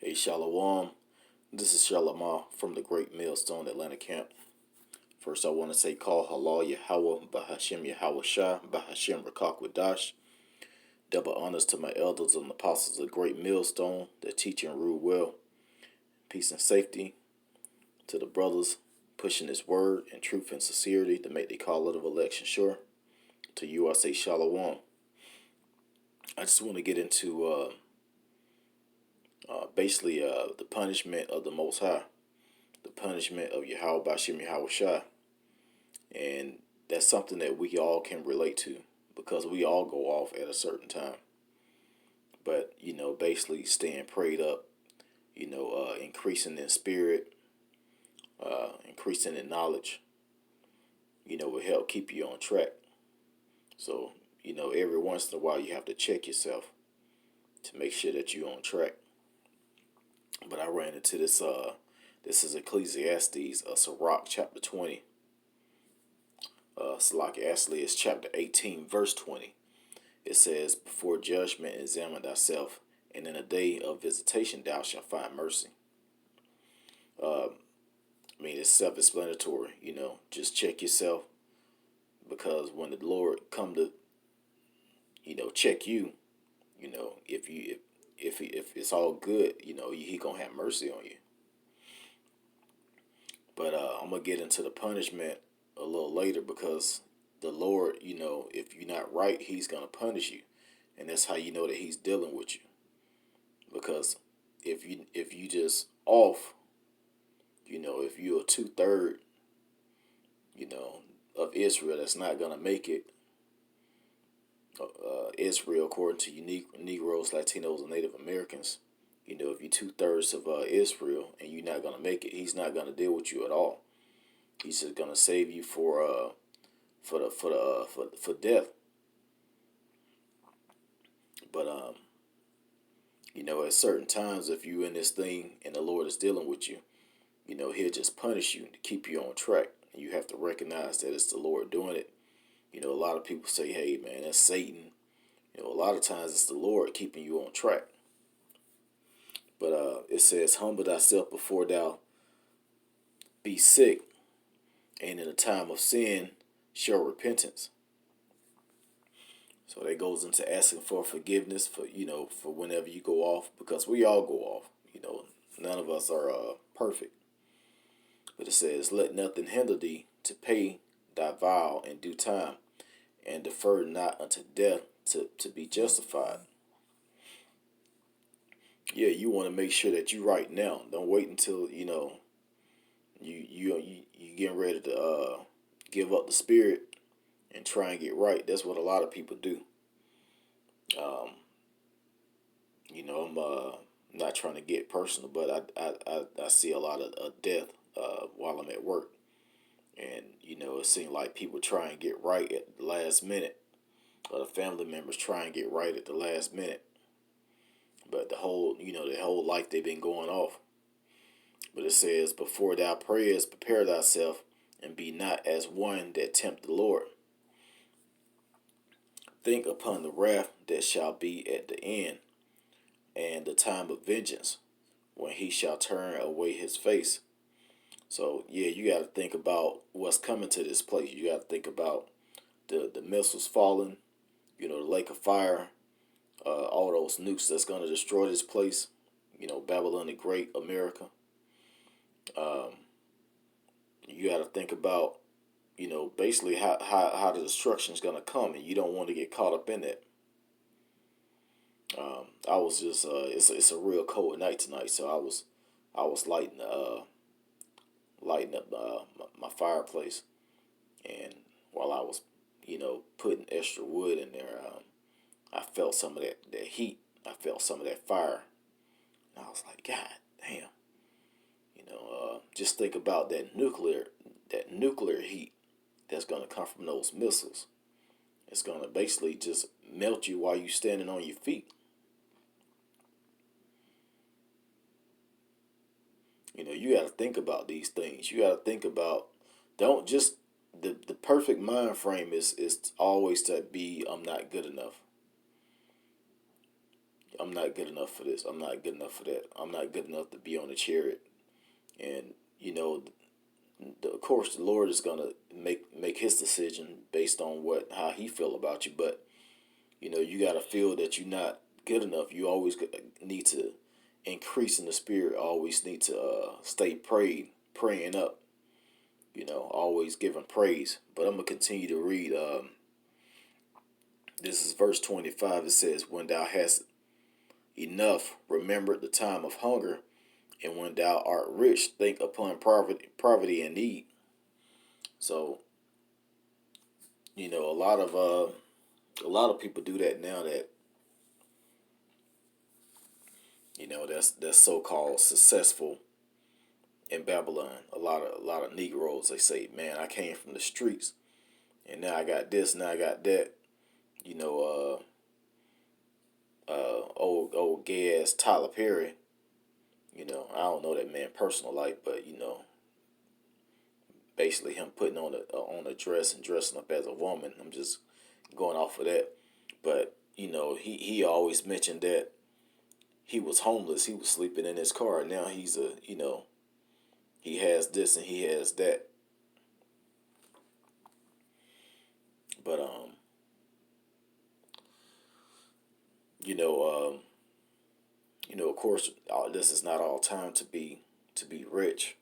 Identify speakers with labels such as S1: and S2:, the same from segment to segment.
S1: Hey, Shalom. This is Shalom from the Great Millstone Atlanta camp. First, I want to say call Halal Yahweh, Bahashim Yahweh Shah, Bahashim Rakak Wadash. Double honors to my elders and apostles of the Great Millstone that teach and rule well. Peace and safety to the brothers pushing this word and truth and sincerity to make the call of election sure. To you, I say Shalom. I just want to get into basically the punishment of the Most High, the punishment of Yahweh Bashim Yahweh Shah. And that's something that we all can relate to because we all go off at a certain time. But, basically staying prayed up, increasing in spirit, increasing in knowledge, will help keep you on track. So, every once in a while you have to check yourself to make sure that you're on track. But I ran into this, this is Ecclesiastes, Sirach chapter 20. Actually it's chapter 18, verse 20. It says, before judgment examine thyself, and in a day of visitation thou shalt find mercy. It's self-explanatory, just check yourself, because when the Lord come to, check you, if it's all good, he gonna have mercy on you. But I'm gonna get into the punishment a little later, because the Lord, if you're not right, he's gonna punish you, and that's how you know that he's dealing with you. Because if you just off, if you're a 2/3, of Israel that's not gonna make it, Israel according to unique Negroes, Latinos, and Native Americans, if you're 2/3 of Israel and you're not gonna make it, he's not gonna deal with you at all. He's just gonna save you for death. But at certain times, if you in this thing and the Lord is dealing with you, he'll just punish you to keep you on track. And you have to recognize that it's the Lord doing it. A lot of people say, hey, man, that's Satan. A lot of times it's the Lord keeping you on track. But it says, humble thyself before thou be sick, and in a time of sin, show repentance. So that goes into asking for forgiveness for whenever you go off, because we all go off. None of us are perfect. But it says, let nothing hinder thee to pay thy vow in due time, and defer not unto death to be justified. Yeah, you want to make sure that you right now. Don't wait until you getting ready to give up the spirit and try and get right. That's what a lot of people do. I'm not trying to get personal, but I see a lot of death while I'm at work. And, it seems like people try and get right at the last minute, or the family members try and get right at the last minute. But the whole life they've been going off. But it says, before thou prayest, prepare thyself, and be not as one that tempt the Lord. Think upon the wrath that shall be at the end, and the time of vengeance, when he shall turn away his face. So, yeah, you got to think about what's coming to this place. You got to think about the missiles falling, the lake of fire, all those nukes that's going to destroy this place, Babylon the Great, America. You got to think about, basically how the destruction is going to come, and you don't want to get caught up in it. I was just, it's a real cold night tonight, so I was lighting up my fireplace, and while I was, putting extra wood in there, I felt some of that heat. I felt some of that fire, and I was like, God damn, just think about that nuclear heat that's gonna come from those missiles. It's gonna basically just melt you while you're standing on your feet. You got to think about these things. You got to think about, don't just, the perfect mind frame is always to be, I'm not good enough. I'm not good enough for this. I'm not good enough for that. I'm not good enough to be on the chariot. And you know, of course, the Lord is gonna make His decision based on how He feel about you. But you know, you gotta feel that you're not good enough. You always need to increase in the spirit. Always need to stay praying up. You know, always giving praise. But I'm gonna continue to read. This is verse 25. It says, "When thou hast enough, remember the time of hunger, and when thou art rich, think upon poverty and need." So, you know, a lot of people do that now. That you know, that's so called successful in Babylon. A lot of Negroes, they say, "Man, I came from the streets, and now I got this, now I got that." You know, old gay ass Tyler Perry. You know, I don't know that man personal life, but you know, basically him putting on a dress and dressing up as a woman. I'm just going off of that. But you know, he always mentioned that he was homeless. He was sleeping in his car. Now he's a, you know, he has this and he has that. But you know, you know, of course, this is not all time to be rich,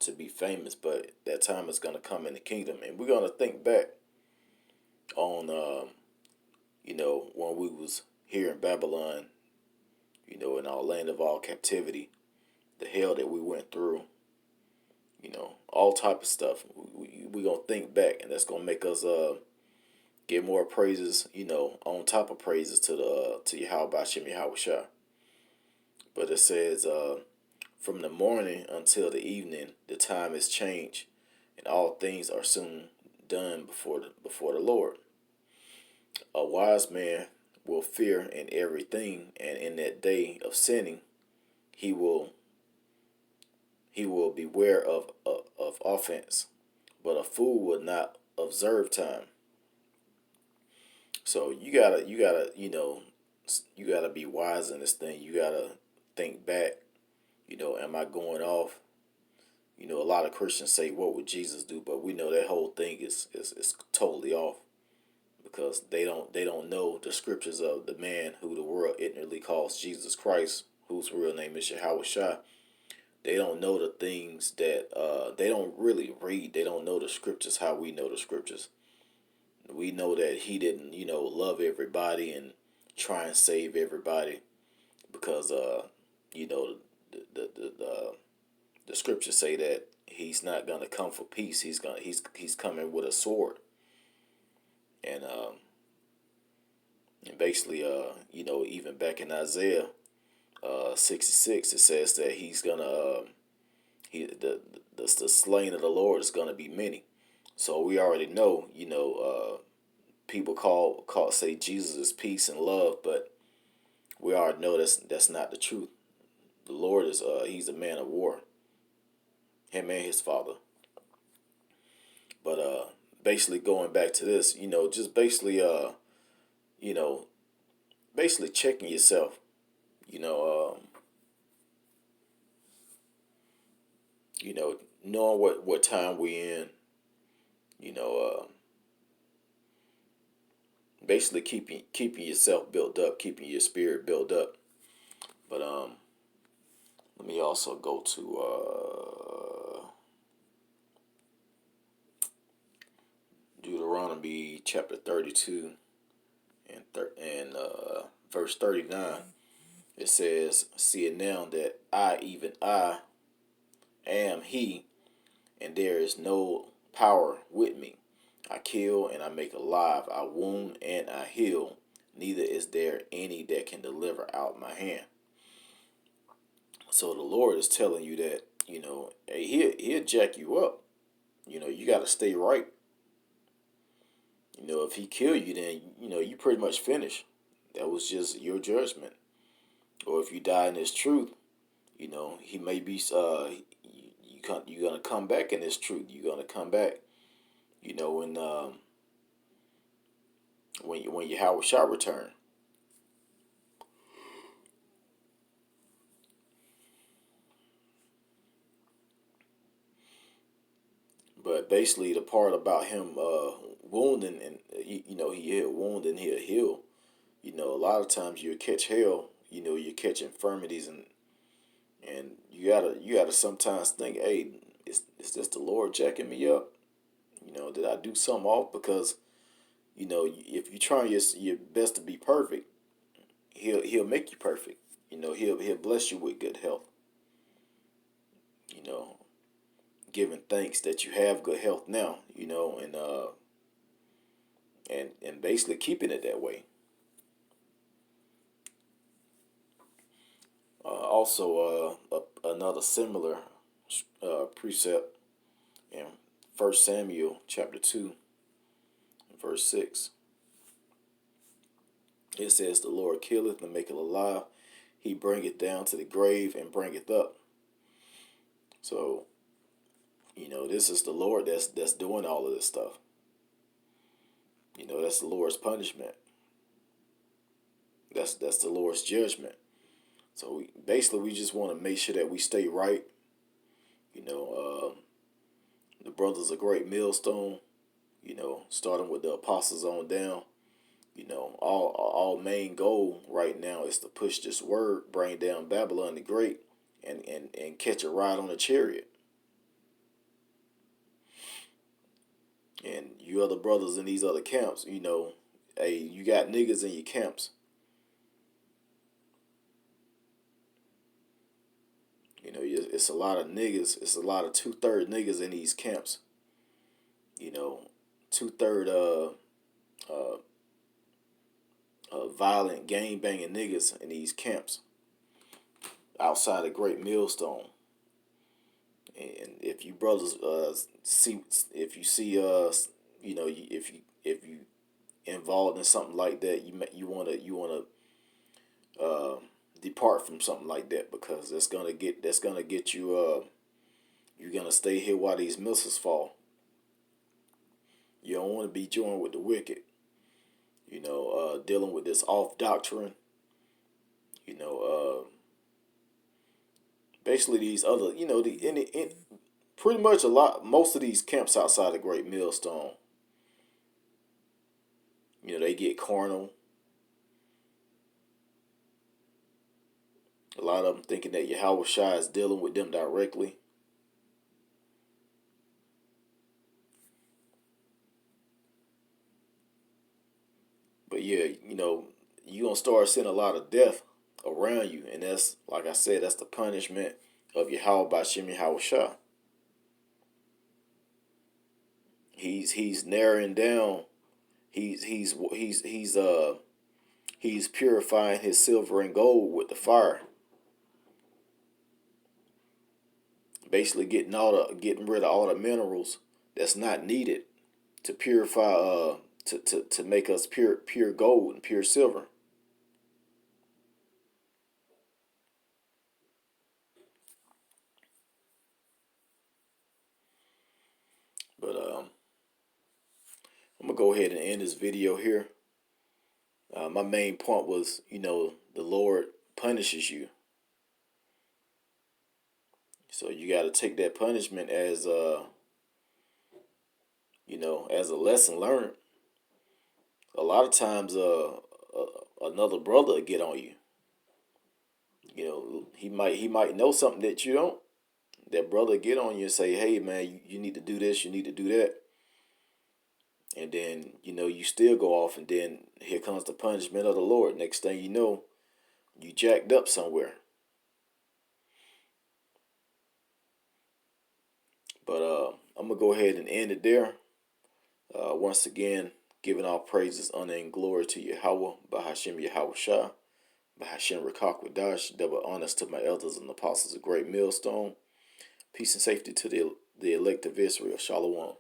S1: to be famous, but that time is gonna come in the kingdom, and we're gonna think back on, you know, when we was here in Babylon, you know, in our land of all captivity, the hell that we went through, you know, all type of stuff. We gonna think back, and that's gonna make us give more praises, you know, on top of praises to Yahweh Bashem Yahweh Shah. But it says, from the morning until the evening, the time is changed, and all things are soon done before the Lord. A wise man will fear in everything, and in that day of sinning, he will beware of offense. But a fool will not observe time. So you know, you gotta be wise in this thing. You gotta think back. You know, am I going off? You know, a lot of Christians say, "What would Jesus do?" But we know that whole thing is totally off, because they don't know the scriptures of the man who the world ignorantly calls Jesus Christ, whose real name is Yahweh Shai. They don't know the things that they don't really read. They don't know the scriptures how we know the scriptures. We know that he didn't, you know, love everybody and try and save everybody, because you know, the scriptures say that he's not gonna come for peace. He's coming with a sword. And basically, you know, even back in Isaiah 66, it says that he's gonna he the slain of the Lord is gonna be many. So we already know, you know, people call say Jesus is peace and love, but we already know that's not the truth. The Lord is he's a man of war, him and his father. But basically going back to this, you know, just basically you know, basically checking yourself, you know, you know, knowing what time we in, you know, basically keeping yourself built up, keeping your spirit built up. But let me also go to Deuteronomy chapter 32 and verse 39. It says, "See it now that I, even I, am He, and there is no power with me. I kill and I make alive. I wound and I heal. Neither is there any that can deliver out my hand." So the Lord is telling you that, you know, hey, he'll jack you up. You know, you got to stay right. You know, if he kill you, then you know you pretty much finished. That was just your judgment. Or if you die in His truth, you know, He may be you're gonna come back in His truth. You're gonna come back. You know, when Yahweh shall return. But basically, the part about him wounding, and he had wound and he'll heal. A lot of times you catch hell. You catch infirmities, and you gotta sometimes think, hey, is this the Lord jacking me up? Did I do something off? Because if you try your best to be perfect, he'll make you perfect. He'll bless you with good health. You know, giving thanks that you have good health now. And basically keeping it that way. Also, another similar precept in 1 Samuel chapter 2, verse 6. It says, "The Lord killeth and maketh alive; He bringeth down to the grave and bringeth up." So, this is the Lord that's doing all of this stuff. That's the Lord's punishment. That's the Lord's judgment. So we just want to make sure that we stay right. The brothers a great millstone. Starting with the apostles on down. All main goal right now is to push this word, bring down Babylon the Great, and catch a ride on a chariot. And you other brothers in these other camps, hey, you got niggas in your camps. It's a lot of niggas. It's a lot of 2/3 niggas in these camps. 2/3 violent gang banging niggas in these camps outside of Great Millstone. And if you brothers if you see if you involved in something like that, you wanna depart from something like that, because that's gonna get you you're gonna stay here while these missiles fall. You don't want to be joined with the wicked. Dealing with this off doctrine. You know, basically these other, pretty much most of these camps outside of Great Millstone, they get carnal. A lot of them thinking that Yahweh Shai is dealing with them directly. But yeah, you're going to start seeing a lot of death around you. And that's, like I said, that's the punishment of Yahweh Ba'Shem Yahweh Shai. He's narrowing down. He's purifying his silver and gold with the fire. Basically getting rid of all the minerals that's not needed to purify to make us pure gold and pure silver. But I'm gonna go ahead and end this video here. My main point was, the Lord punishes you, so you got to take that punishment as as a lesson learned. A lot of times, another brother will get on you. He might know something that you don't. That brother get on you and say, "Hey man, you need to do this, you need to do that," and then you still go off, and then here comes the punishment of the Lord. Next thing you know, you jacked up somewhere. But I'm gonna go ahead and end it there. Once again, giving all praises, honor, and glory to Yahweh, Bahashem Yahweh Shah, Bahashem Rakakwadash, double honors to my elders and apostles of Great Millstone. Peace and safety to the elect of Israel. Shalom.